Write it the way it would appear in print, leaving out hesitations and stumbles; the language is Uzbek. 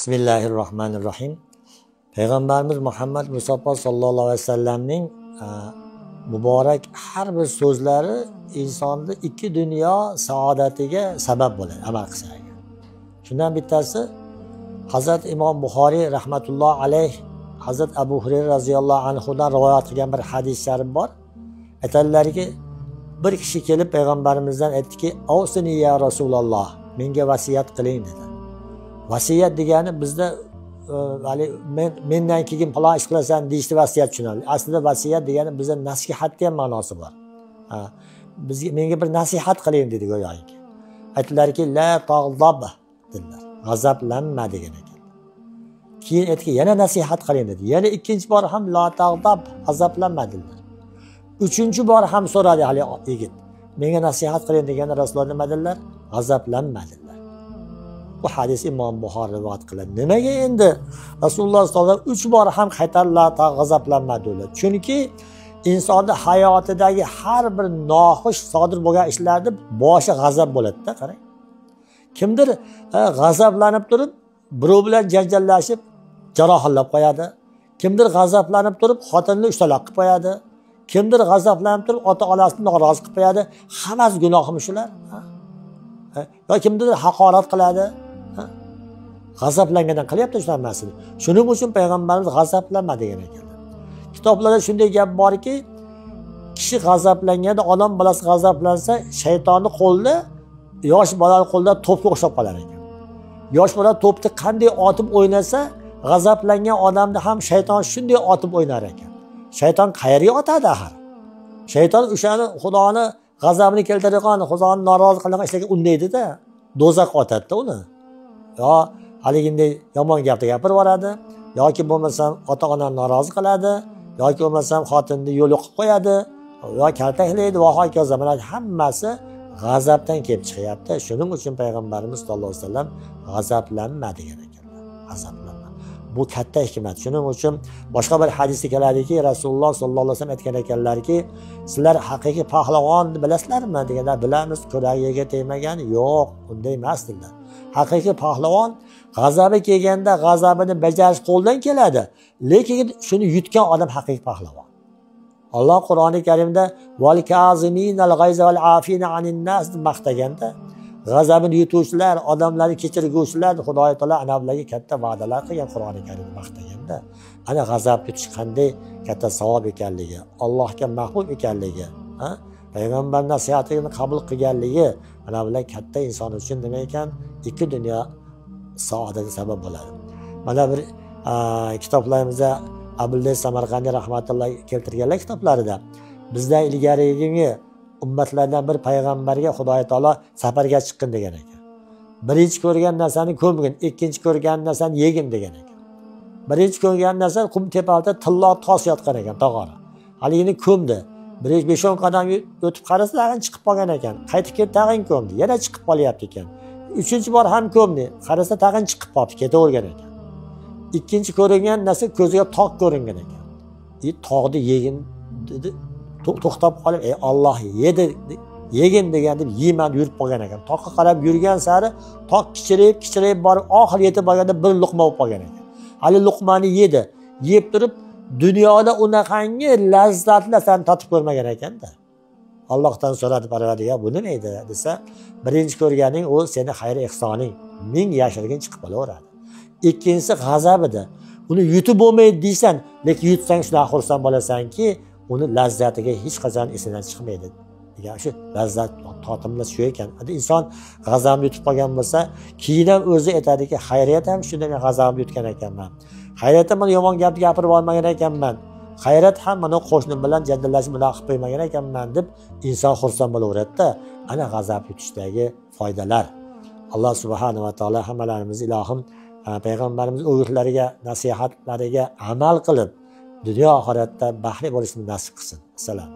Bismillahirrohmanirrohim. Payg'ambarimiz Muhammad Mustafa sallallohu alayhi vasallamning muborak har bir so'zlari insonni ikki dunyo saodatiga sabab bo'ladi, amal qilsa. Shundan bittasi Hazrat Imom Buxoriy rahmatulloh alayh Hazrat Abu Hurayra radhiyallohu anhudan rivoyat qilgan bir hadis sharif bor. Aytadilarki, bir kishi kelib payg'ambarimizdan aytdiki, "Avsini ya Rasululloh, menga vasiyat qiling" dedi. Vasiyat degani bizda mendan keyin falon ish qilasan deyishni vasiyat tushunadi. Aslida vasiyat degani bizda nasihatga ham ma'nosi bor. Menga bir nasihat qiling dedi go'yoki. Aytdilarki, "La tag'zab" dedilar. G'azablanma degan ekan. Keyin aytdiki, yana nasihat qiling dedi. Yana ikkinchi bor ham la tag'zab, g'azablanma dedilar. Uchinchi bor ham so'radi hali yigit. "Menga nasihat qiling" deganda Rasululloh nima dedilar? G'azablanma dedilar. Bu hadis Imom Buxoriy rivoyat qiladi. Nimaga endi Rasululloh sollallohu alayhi vasallam 3 bor ham qaytarlar g'azablanma dedilar? Chunki insonning hayotidagi har bir noxush sodir bo'lgan ishlarda boshi g'azab bo'ladi-da, qarang. Kimdir g'azablanib turib, birov bilan janjallashib, jarohatlab qo'yadi. Kimdir g'azablanib turib, xotinini ushtaloq qilib qo'yadi. Kimdir g'azablanib turib, ota-onasini norozi qilib qo'yadi. Hammasi gunohmi shular? Yo kimdir haqorat qiladi. G'azablangandan qilyapti shu hammasini. Shuning uchun payg'ambarimiz g'azablanma degan ekanlar. Kitoblarda shunday gap borki, kishi g'azablanganda, odam bolasi g'azablansa, shaytonning qo'lida, yosh bolaning qo'lida to'pga o'xshab qolar ekan. Yosh bola to'pni qanday otib o'ynasa, g'azablangan odamni ham shayton shunday otib o'ynar ekan. Shayton qayerga otadi axir? Shayton o'shani Xudoni g'azabini keltirgan, Xudoni norozi qilgan ishlarga undaydi-da, do'zaxga otadi-da uni. Yo haliginday yomon gapni gapirib yuboradi, yoki bo'lmasam ota-onani norozi qiladi, yoki bo'lmasam xotinni yo'l qo'yib qo'yadi, yo kaltaklaydi va hokazo. Mana hammasi g'azabdan kelib chiqyapti. Shuning uchun payg'ambarimiz sollallohu alayhi vasallam g'azablanma degan ekanlar. G'azablanma. Bu katta hikmat. Shuning uchun boshqa bir hadisda keladiki, Rasululloh sollallohu alayhi vasallam aytgan ekanlarki, sizlar haqiqiy pahlavon bilasizlarmi deganda, bilamiz, ko'ragiga tegmagan yo'q, unday emas dedilar. Haqiqiy pahlavon g'azabi kelganda g'azabini bajarish qo'ldan keladi, lekin shuni yutgan odam haqiqiy pahlavon. Alloh Qur'oni Karimda "Val kaziminal g'ayza val afina anin nas" deb maqtaganda, g'azabini yutuvchilar, odamlarni kechirguvchilar, Xudo taolo ana ularga katta va'dalar qilgan Qur'oni Karimda maqtaganda, ana g'azab yutish qanday katta savob ekanligi, Allohga mahbub ekanligi, payg'ambar nasihatini qabul qilganligi, mana bular katta inson uchun nima ekan? Ikki dunyo saodatiga sabab bo'ladi. Mana bir kitoblarimizda Abdullays Samarqandiy rahmatullohi keltirganlar kitoblarida bizdan ilgarigi ummatlardan bir payg'ambarga Xudo taolo safarga chiqqin degan ekan. Birinchi ko'rgan narsani ko'mgin, ikkinchi ko'rgan narsani yegin degan ekan. Birinchi ko'rgan narsa qum tepasida tillo tosh yotgan ekan, tog'ora. Haligini ko'mdi. 5-10 qadam o'tib qarasa, tag'in chiqib qolgan ekan. Qaytib kelib tag'in ko'mdi. Yana chiqib qolyapti ekan. Uchinchi bor ham ko'mdi. Qarasa tag'in chiqib qolibdi, ketavergan ekan. Ikkinchi ko'ringan narsa ko'ziga tog' ko'ringan ekan. Tog'ni yegin dedi. To'xtab qolib, "Ey Alloh, yegin" degan deb yeyman yurib qolgan ekan. Toqqa qarab yurgan sari toq kichirib borib, oxir yetib borganda bir luqma bo'lib qolgan ekan. Hali luqmani yedi. Yeb turib, dunyoda unaqangi lazzatli narsani tatib ko'rmagan ekanda. Allohdan so'radi Parvardigor, "Bu nima edi?" desa, "Birinchi ko'rganing u seni xayr ehsoning, ming yashirgin chiqib qolaveradi. Ikkinchisi g'azab edi. Uni yutib bo'lmaydi deysan, lekin yutsang shuna xursand bo'lasanki, uni lazzatiga hech qachon esidan chiqmaydi." degan shu lazzat totimlar shu ekan. Inson g'azabni yutib qolgan bo'lsa, keyin ham o'zi aytadiki, "Xayriyat ham shunda men g'azabni yutgan ekanman. Xayriyat ham mana yomon gapni gapirib olmagan ekanman. Xayriyat ham mana qo'shnim bilan jadallashib bunaqa qilib qo'ymagan ekanman" deb inson xursand bo'laveradi-da. Ana g'azab yutishdagi foydalar. Alloh subhanahu va taolo hammalarimiz ilohim payg'ambarimiz o'gitlariga, nasihatlariga amal qilib, dunyo oxiratda baxtli bo'lishni nasib qilsin. Assalom.